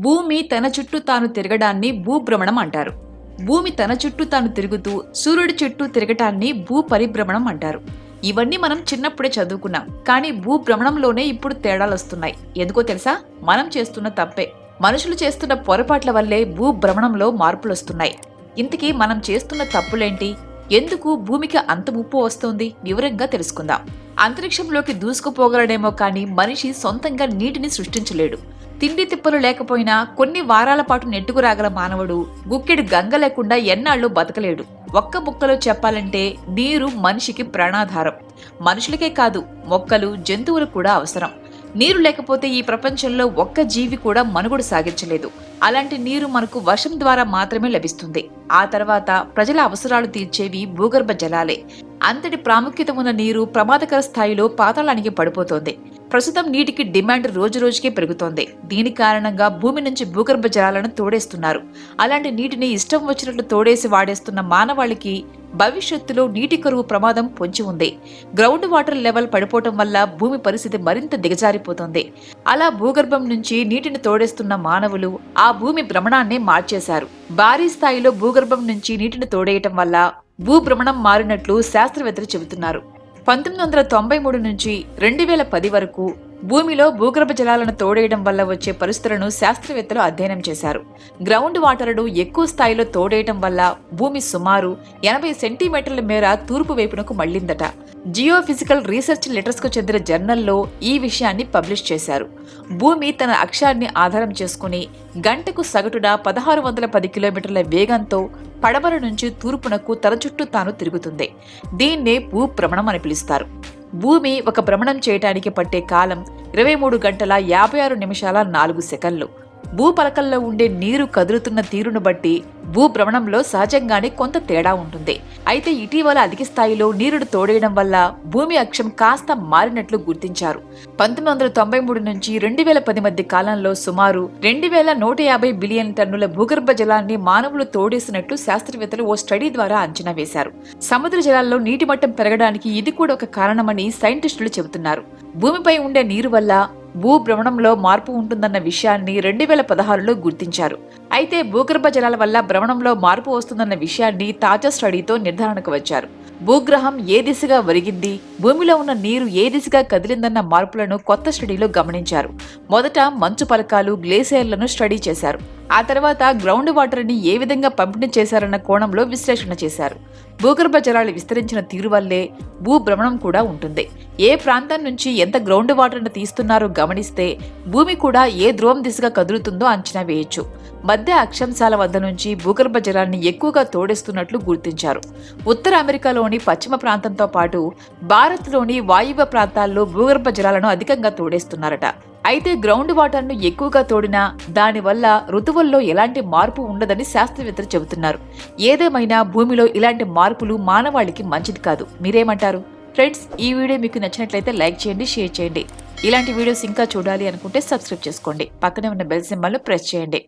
భూమి తన చుట్టూ తాను తిరగడాన్ని భూభ్రమణం అంటారు. భూమి తన చుట్టూ తాను తిరుగుతూ సూర్యుడి చుట్టూ తిరగటాన్ని భూపరిభ్రమణం అంటారు. ఇవన్నీ మనం చిన్నప్పుడే చదువుకున్నాం. కానీ భూభ్రమణంలోనే ఇప్పుడు తేడాలొస్తున్నాయి. ఎందుకో తెలుసా? మనం చేస్తున్న తప్పే. మనుషులు చేస్తున్న పొరపాట్ల వల్లే భూభ్రమణంలో మార్పులొస్తున్నాయి. ఇంతకీ మనం చేస్తున్న తప్పులేంటి? ఎందుకు భూమికి అంత ముప్పు వస్తోంది? వివరంగా తెలుసుకుందాం. అంతరిక్షంలోకి దూసుకుపోగలడేమో కానీ మనిషి సొంతంగా నీటిని సృష్టించలేడు. తిండి తిప్పలు లేకపోయినా కొన్ని వారాల పాటు నెట్టుకురాగల మానవుడు గుక్కెడు గంగ లేకుండా ఎన్నాళ్ళు బతకలేడు. ఒక్క ముక్కలో చెప్పాలంటే నీరు మనిషికి ప్రాణాధారం. మనుషులకే కాదు, మొక్కలు, జంతువులు కూడా అవసరం. నీరు లేకపోతే ఈ ప్రపంచంలో ఒక్క జీవి కూడా మనుగడ సాగించలేదు. అలాంటి నీరు మనకు వర్షం ద్వారా మాత్రమే లభిస్తుంది. ఆ తర్వాత ప్రజల అవసరాలు తీర్చేవి భూగర్భ జలాలే. అంతటి ప్రాముఖ్యత ఉన్న నీరు ప్రమాదకర స్థాయిలో పాతాళానికి పడిపోతోంది. ప్రస్తుతం నీటికి డిమాండ్ రోజురోజుకే పెరుగుతోంది. దీని కారణంగా భూమి నుంచి భూగర్భ జలాలను తోడేస్తున్నారు. అలాంటి నీటిని ఇష్టం వచ్చినట్లు తోడేసి వాడేస్తున్న మానవాళికి భవిష్యత్తులో నీటి కరువు ప్రమాదం పొంచి ఉంది. గ్రౌండ్ వాటర్ లెవెల్ పడిపోవటం వల్ల భూమి పరిస్థితి మరింత దిగజారిపోతుంది. అలా భూగర్భం నుంచి నీటిని తోడేస్తున్న మానవులు ఆ భూమి భ్రమణాన్ని మార్చేశారు. భారీ స్థాయిలో భూగర్భం నుంచి నీటిని తోడేయటం వల్ల భూభ్రమణం మారినట్లు శాస్త్రవేత్తలు చెబుతున్నారు. 1993 నుంచి 2010 వరకు భూమిలో భూగర్భ జలాలను తోడేయడం వల్ల వచ్చే పరిస్థితులను శాస్త్రవేత్తలు అధ్యయనం చేశారు. గ్రౌండ్ వాటర్ను ఎక్కువ స్థాయిలో తోడేయటం వల్ల భూమి సుమారు 80 సెంటీమీటర్ల మేర తూర్పు వైపునకు మళ్లిందట. జియోఫిజికల్ రీసెర్చ్ లెటర్స్ కు చెందిన జర్నల్లో ఈ విషయాన్ని పబ్లిష్ చేశారు. భూమి తన అక్షాన్ని ఆధారం చేసుకుని గంటకు సగటున 1610 కిలోమీటర్ల వేగంతో పడమర నుంచి తూర్పునకు తన చుట్టూ తాను తిరుగుతుంది. దీన్నే భూభ్రమణం అని పిలుస్తారు. భూమి ఒక భ్రమణం చేయటానికి పట్టే కాలం 23 గంటల 56 నిమిషాల 4 సెకన్లు. భూపలకల్లో ఉండే నీరు కదులుతున్న తీరును బట్టి భూభ్రమణంలో సహజంగానే కొంత తేడా ఉంటుంది. అయితే ఇటీవల అధిక స్థాయిలో నీరును తోడేయడం వల్ల భూమి అక్షం కాస్త మారినట్లు గుర్తించారు. 1993 నుంచి 2010 మధ్య కాలంలో సుమారు 2150 బిలియన్ టన్నుల భూగర్భ జలాన్ని మానవులు తోడేసినట్లు శాస్త్రవేత్తలు ఓ స్టడీ ద్వారా అంచనా వేశారు. సముద్ర జలాల్లో నీటి మట్టం పెరగడానికి ఇది కూడా ఒక కారణమని సైంటిస్టులు చెబుతున్నారు. భూమిపై ఉండే నీరు వల్ల భూభ్రమణంలో మార్పు ఉంటుందన్న విషయాన్ని 2016లో గుర్తించారు. అయితే భూగర్భ జలాల వల్ల భ్రమణంలో మార్పు వస్తుందన్న విషయాన్ని తాజా స్టడీతో నిర్ధారణకు వచ్చారు. భూగ్రహం ఏ దిశగా ఒరిగింది, భూమిలో ఉన్న నీరు ఏ దిశగా కదిలిందన్న మార్పులను కొత్త స్టడీలో గమనించారు. మొదట మంచు పలకాలు, గ్లేసియర్లను స్టడీ చేశారు. ఆ తర్వాత గ్రౌండ్ వాటర్ని ఏ విధంగా పంపిణీ చేశారన్న కోణంలో విశ్లేషణ చేశారు. భూగర్భ జలాలు విస్తరించిన తీరు వల్లే భూభ్రమణం కూడా ఉంటుంది. ఏ ప్రాంతం నుంచి ఎంత గ్రౌండ్ వాటర్ను తీస్తున్నారో గమనిస్తే భూమి కూడా ఏ ధ్రువం దిశగా కదులుతుందో అంచనా వేయొచ్చు. మధ్య అక్షాంశాల వద్ద నుంచి భూగర్భ జలాన్ని ఎక్కువగా తోడేస్తున్నట్లు గుర్తించారు. ఉత్తర అమెరికాలోని పశ్చిమ ప్రాంతంతో పాటు భారత్లోని వాయువ్య ప్రాంతాల్లో భూగర్భ జలాలను అధికంగా తోడేస్తున్నారట. అయితే గ్రౌండ్ వాటర్ను ఎక్కువగా తోడినా దానివల్ల ఋతువుల్లో ఎలాంటి మార్పు ఉండదని శాస్త్రవేత్తలు చెబుతున్నారు. ఏదేమైనా భూమిలో ఇలాంటి మార్పులు మానవాళికి మంచిది కాదు. మీరేమంటారు? ఫ్రెండ్స్, ఈ వీడియో మీకు నచ్చినట్లయితే లైక్ చేయండి, షేర్ చేయండి. ఇలాంటి వీడియోస్ ఇంకా చూడాలి అనుకుంటే సబ్స్క్రైబ్ చేసుకోండి. పక్కనే ఉన్న బెల్ సింబల్ను ప్రెస్ చేయండి.